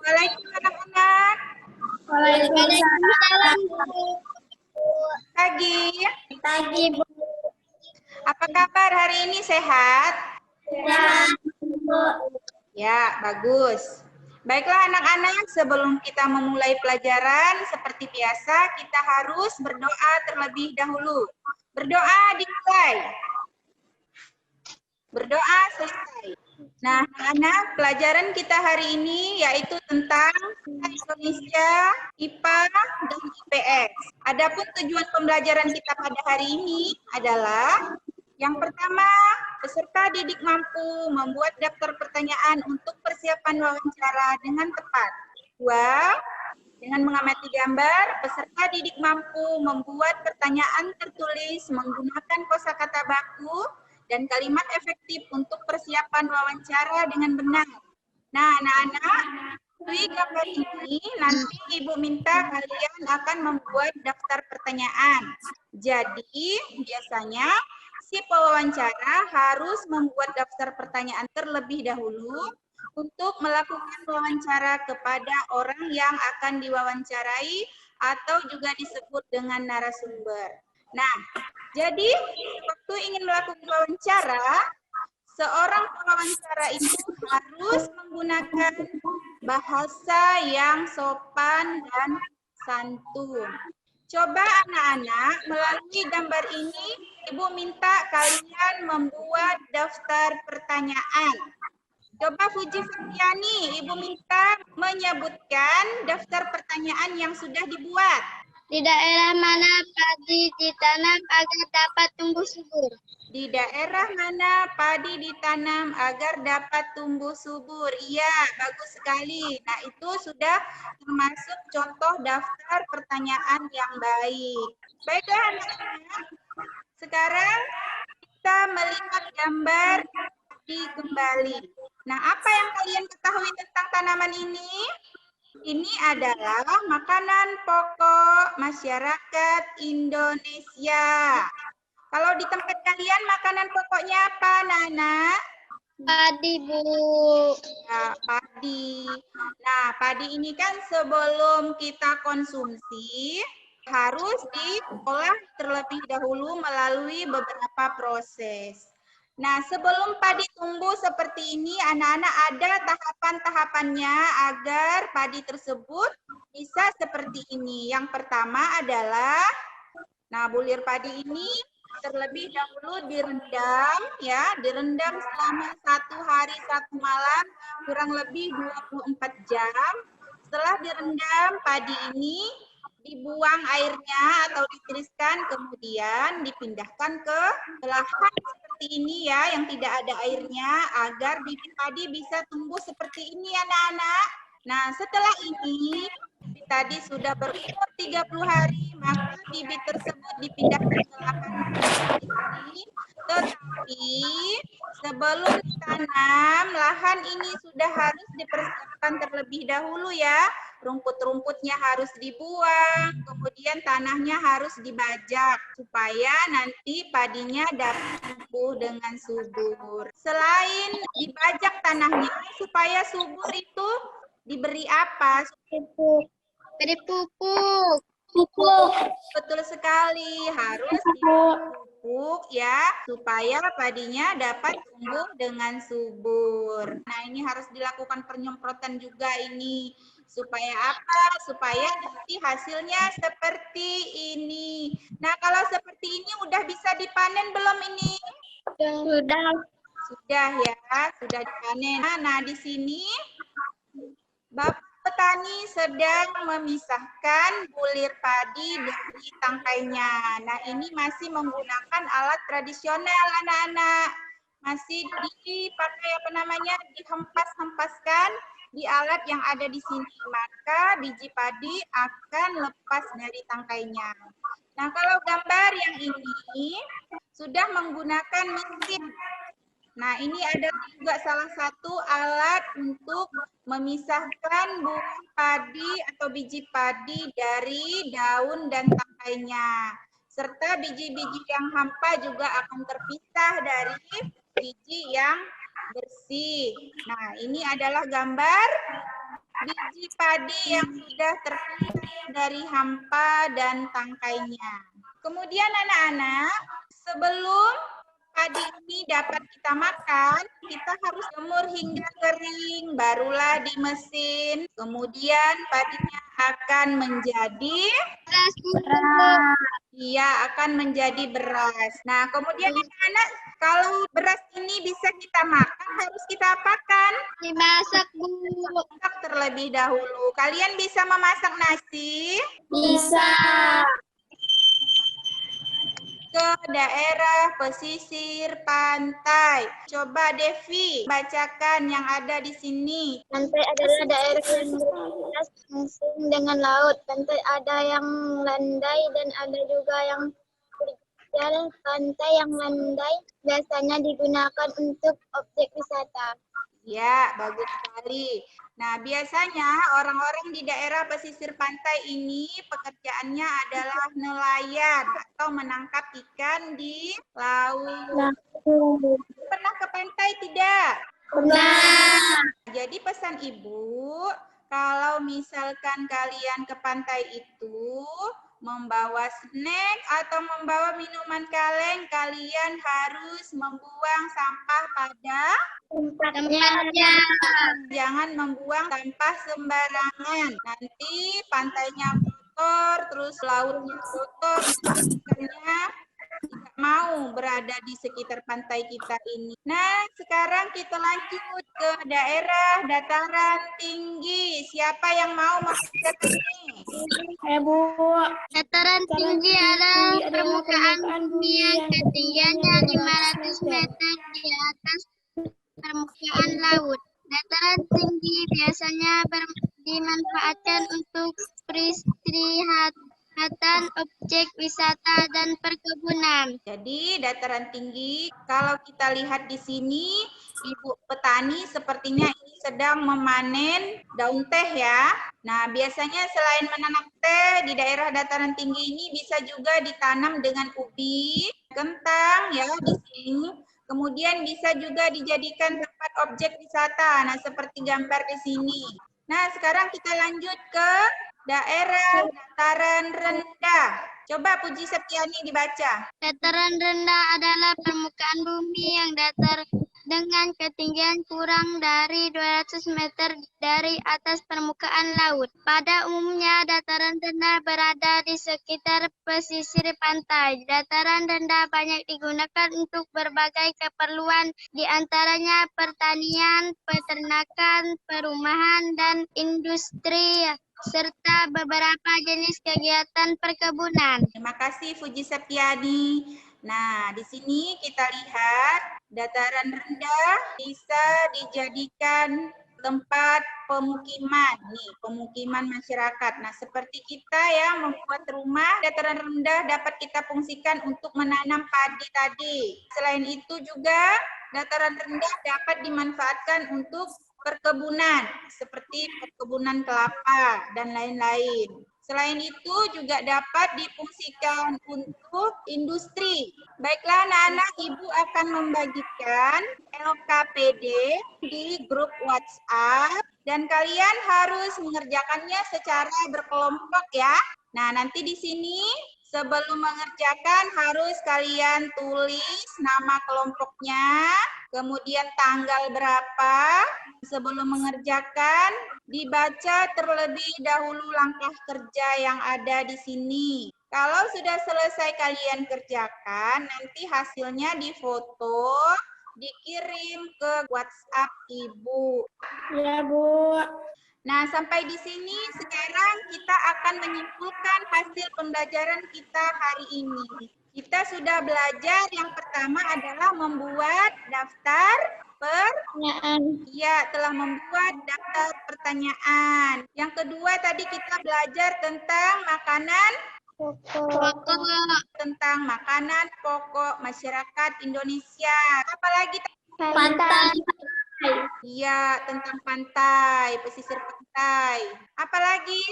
Assalamualaikum anak-anak. Waalaikumsalam. Pagi. Pagi, Bu. Apa kabar hari ini, sehat? Sehat, Bu. Ya, bagus. Baiklah anak-anak, sebelum kita memulai pelajaran, seperti biasa kita harus berdoa terlebih dahulu. Berdoa dimulai. Berdoa selesai. Nah, anak-anak, pelajaran kita hari ini yaitu tentang Indonesia, IPA, dan IPS. Adapun tujuan pembelajaran kita pada hari ini adalah yang pertama, peserta didik mampu membuat daftar pertanyaan untuk persiapan wawancara dengan tepat. Dua, dengan mengamati gambar, peserta didik mampu membuat pertanyaan tertulis menggunakan kosakata baku dan kalimat efektif untuk persiapan wawancara dengan benar. Nah, anak-anak, melalui gambar ini nanti Ibu minta kalian akan membuat daftar pertanyaan. Jadi, biasanya si pewawancara harus membuat daftar pertanyaan terlebih dahulu untuk melakukan wawancara kepada orang yang akan diwawancarai atau juga disebut dengan narasumber. Nah, jadi waktu ingin melakukan wawancara, seorang pewawancara itu harus menggunakan bahasa yang sopan dan santun. Coba anak-anak, melalui gambar ini, Ibu minta kalian membuat daftar pertanyaan. Coba Fuji Febriani, Ibu minta menyebutkan daftar pertanyaan yang sudah dibuat. Di daerah mana padi ditanam agar dapat tumbuh subur? Di daerah mana padi ditanam agar dapat tumbuh subur? Iya, bagus sekali. Nah, itu sudah termasuk contoh daftar pertanyaan yang baik. Baiklah anak-anak, sekarang kita melihat gambar padi kembali. Nah, apa yang kalian ketahui tentang tanaman ini? Ini adalah makanan pokok masyarakat Indonesia. Kalau di tempat kalian makanan pokoknya apa, Nana? Padi, Bu. Ya, padi. Nah, padi ini kan sebelum kita konsumsi harus diolah terlebih dahulu melalui beberapa proses. Nah, sebelum padi tumbuh seperti ini, anak-anak ada tahapan-tahapannya agar padi tersebut bisa seperti ini. Yang pertama adalah, nah, bulir padi ini terlebih dahulu direndam, ya, direndam selama 1 hari 1 malam, kurang lebih 24 jam. Setelah direndam, padi ini dibuang airnya atau ditiriskan, kemudian dipindahkan ke lahan seperti ini ya, yang tidak ada airnya, agar bibit padi bisa tumbuh seperti ini anak-anak. Nah, setelah ini, tadi sudah berumur 30 hari, maka bibit tersebut dipindahkan ke lahan ini. Tetapi sebelum ditanam, lahan ini sudah harus dipersiapkan terlebih dahulu ya. Rumput-rumputnya harus dibuang, kemudian tanahnya harus dibajak supaya nanti padinya dapat tumbuh dengan subur. Selain dibajak tanahnya, supaya subur itu diberi apa? Pupuk. Beri pupuk. Pupuk. Betul sekali, harus dipupuk ya, supaya padinya dapat tumbuh dengan subur. Nah, ini harus dilakukan penyemprotan juga ini. Supaya apa? Supaya nanti hasilnya seperti ini. Nah, kalau seperti ini udah bisa dipanen belum ini? Sudah. Sudah ya, sudah dipanen. Nah, di sini Bapak petani sedang memisahkan bulir padi dari tangkainya. Nah, ini masih menggunakan alat tradisional anak-anak. Masih dipakai apa namanya? Dihempas-hempaskan di alat yang ada di sini. Maka biji padi akan lepas dari tangkainya. Nah, kalau gambar yang ini sudah menggunakan mesin. Nah, ini adalah juga salah satu alat untuk memisahkan buah padi atau biji padi dari daun dan tangkainya. Serta biji-biji yang hampa juga akan terpisah dari biji yang bersih. Nah, ini adalah gambar biji biji padi yang sudah terpilih dari hampa dan tangkainya. Kemudian anak-anak, sebelum padi ini dapat kita makan, kita harus jemur hingga kering, barulah di mesin. Kemudian padinya akan menjadi akan menjadi beras. Nah, kemudian anak-anak, kalau beras ini bisa kita makan, harus kita apakan? Dimasak, Bu. Masak terlebih dahulu. Kalian bisa memasak nasi? Bisa. Ke daerah pesisir pantai. Coba Devi bacakan yang ada di sini. Pantai adalah daerah yang berdekatan langsung dengan laut. Pantai ada yang landai dan ada juga yang berjalan. Pantai yang landai biasanya digunakan untuk objek wisata. Ya, bagus sekali. Nah, biasanya orang-orang di daerah pesisir pantai ini pekerjaannya adalah nelayan atau menangkap ikan di laut. Pernah ke pantai tidak? Pernah. Jadi pesan Ibu, kalau misalkan kalian ke pantai itu membawa snack atau membawa minuman kaleng, kalian harus membuang sampah pada Tempatnya. jangan membuang sampah sembarangan. Nanti pantainya kotor, terus lautnya kotor, ikannya tidak mau berada di sekitar pantai kita ini. Nah, sekarang kita lanjut ke daerah dataran tinggi. Siapa yang mau masuk ke sini? Bu. Dataran tinggi adalah permukaan bumi yang ketinggiannya 500 meter di atas permukaan laut. Dataran tinggi biasanya dimanfaatkan untuk peristirahatan, objek wisata, dan perkebunan. Jadi dataran tinggi, kalau kita lihat di sini, Ibu petani sepertinya ini sedang memanen daun teh ya. Nah, biasanya selain menanam teh di daerah dataran tinggi ini bisa juga ditanam dengan ubi, kentang ya di sini. Kemudian bisa juga dijadikan tempat objek wisata. Nah, seperti gambar di sini. Nah, sekarang kita lanjut ke daerah dataran rendah. Coba Puji Septiani dibaca. Dataran rendah adalah permukaan bumi yang datar dengan ketinggian kurang dari 200 meter dari atas permukaan laut. Pada umumnya, dataran rendah berada di sekitar pesisir pantai. Dataran rendah banyak digunakan untuk berbagai keperluan, di antaranya pertanian, peternakan, perumahan, dan industri, serta beberapa jenis kegiatan perkebunan. Terima kasih Puji Septiani. Nah, di sini kita lihat dataran rendah bisa dijadikan tempat pemukiman. Nih, pemukiman masyarakat. Nah, seperti kita ya membuat rumah, dataran rendah dapat kita fungsikan untuk menanam padi tadi. Selain itu juga dataran rendah dapat dimanfaatkan untuk perkebunan, seperti perkebunan kelapa dan lain-lain. Selain itu juga dapat difungsikan untuk industri. Baiklah anak-anak, Ibu akan membagikan LKPD di grup WhatsApp dan kalian harus mengerjakannya secara berkelompok ya. Nah, nanti di sini sebelum mengerjakan harus kalian tulis nama kelompoknya, kemudian tanggal berapa. Sebelum mengerjakan, dibaca terlebih dahulu langkah kerja yang ada di sini. Kalau sudah selesai kalian kerjakan, nanti hasilnya difoto, dikirim ke WhatsApp Ibu. Ya, Bu. Nah, sampai di sini sekarang kita akan menyimpulkan hasil pembelajaran kita hari ini. Kita sudah belajar yang pertama adalah membuat daftar telah membuat daftar pertanyaan. Yang kedua tadi kita belajar tentang makanan Pokok. tentang makanan pokok masyarakat Indonesia. Apalagi Pantai. iya, tentang pantai, pesisir pantai. Apalagi?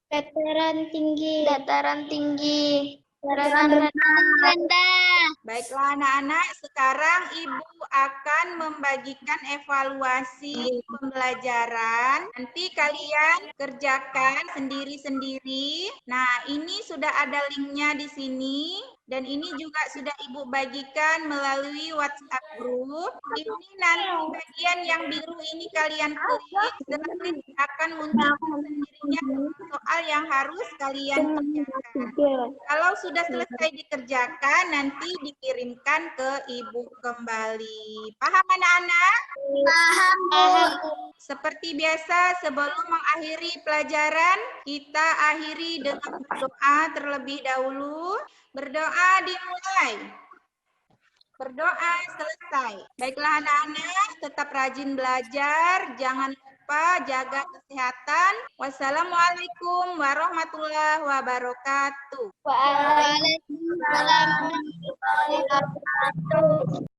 Dataran tinggi. Dataran tinggi. rendah. Baiklah anak-anak, sekarang Ibu akan membagikan evaluasi pembelajaran. Nanti kalian kerjakan sendiri-sendiri. Nah, ini sudah ada linknya di sini. Dan ini juga sudah Ibu bagikan melalui WhatsApp group. Ini nanti bagian yang biru ini kalian klik, dan akan muncul sendirinya soal yang harus kalian kerjakan. Kalau sudah selesai dikerjakan, nanti dikirimkan ke Ibu kembali. Paham anak-anak? Paham. Seperti biasa, sebelum mengakhiri pelajaran, kita akhiri dengan berdoa terlebih dahulu. Berdoa dimulai. Berdoa selesai. Baiklah anak-anak, tetap rajin belajar. Jangan lupa jaga kesehatan. Wassalamualaikum warahmatullahi wabarakatuh. Waalaikumsalam warahmatullahi wabarakatuh.